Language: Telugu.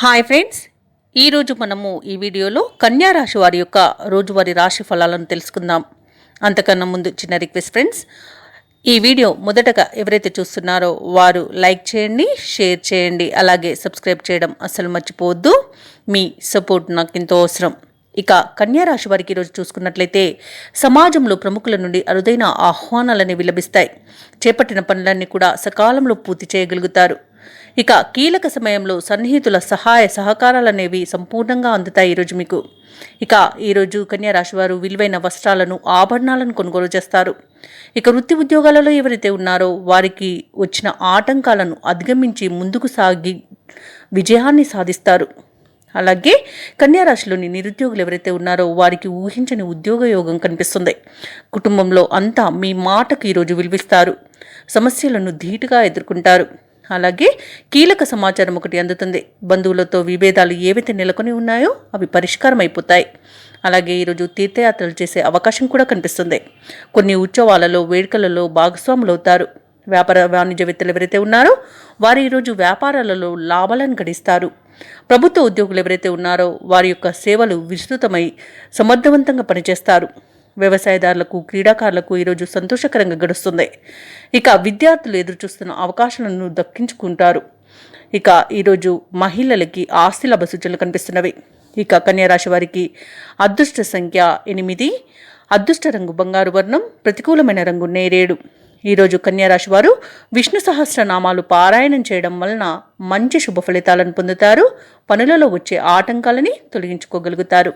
హాయ్ ఫ్రెండ్స్, ఈరోజు మనము ఈ వీడియోలో కన్యా రాశి వారి యొక్క రోజువారీ రాశి ఫలాలను తెలుసుకుందాం. అంతకన్నా ముందు చిన్న రిక్వెస్ట్ ఫ్రెండ్స్, ఈ వీడియో మొదటగా ఎవరైతే చూస్తున్నారో వారు లైక్ చేయండి, షేర్ చేయండి, అలాగే సబ్స్క్రైబ్ చేయడం అస్సలు మర్చిపోవద్దు. మీ సపోర్ట్ నాకు ఎంతో అవసరం. ఇక కన్యా రాశి వారికి ఈరోజు చూసుకున్నట్లయితే సమాజంలో ప్రముఖుల నుండి అరుదైన ఆహ్వానాలని విలభిస్తాయి. చేపట్టిన పనులన్నీ కూడా సకాలంలో పూర్తి చేయగలుగుతారు. ఇక కీలక సమయంలో సన్నిహితుల సహాయ సహకారాలనేవి సంపూర్ణంగా అందుతాయి ఈరోజు మీకు. ఇక ఈరోజు కన్యా రాశి వారు విలువైన వస్త్రాలను, ఆభరణాలను కొనుగోలు చేస్తారు. ఇక వృత్తి ఉద్యోగాలలో ఎవరైతే ఉన్నారో వారికి వచ్చిన ఆటంకాలను అధిగమించి ముందుకు సాగి విజయాన్ని సాధిస్తారు. అలాగే కన్యా రాశిలోని నిరుద్యోగులు ఎవరైతే ఉన్నారో వారికి ఊహించని ఉద్యోగ యోగం కనిపిస్తుంది. కుటుంబంలో అంతా మీ మాటకు ఈరోజు విలువిస్తారు. సమస్యలను ధీటుగా ఎదుర్కొంటారు. అలాగే కీలక సమాచారం ఒకటి అందుతుంది. బంధువులతో విభేదాలు ఏవైతే నెలకొని ఉన్నాయో అవి పరిష్కారం అయిపోతాయి. అలాగే ఈరోజు తీర్థయాత్రలు చేసే అవకాశం కూడా కనిపిస్తుంది. కొన్ని ఉత్సవాలలో, వేడుకలలో భాగస్వాములవుతారు. వ్యాపార వాణిజ్యవేత్తలు ఎవరైతే ఉన్నారో వారు ఈరోజు వ్యాపారాలలో లాభాలను గడిస్తారు. ప్రభుత్వ ఉద్యోగులు ఎవరైతే ఉన్నారో వారి యొక్క సేవలు విస్తృతమై సమర్థవంతంగా పనిచేస్తారు. వ్యవసాయదారులకు, క్రీడాకారులకు ఈరోజు సంతోషకరంగా గడుస్తుంది. ఇక విద్యార్థులు ఎదురుచూస్తున్న అవకాశాలను దక్కించుకుంటారు. ఇక ఈరోజు మహిళలకి ఆస్తి లాభ సూచనలు కనిపిస్తున్నవి. ఇక కన్యా రాశి వారికి అదృష్ట సంఖ్య 8, అదృష్ట రంగు బంగారు వర్ణం, ప్రతికూలమైన రంగు నేరేడు. ఈరోజు కన్యా రాశి వారు విష్ణు సహస్రనామాలు పారాయణం చేయడం వలన మంచి శుభ ఫలితాలను పొందుతారు. పనులలో వచ్చే ఆటంకాలని తొలగించుకోగలుగుతారు.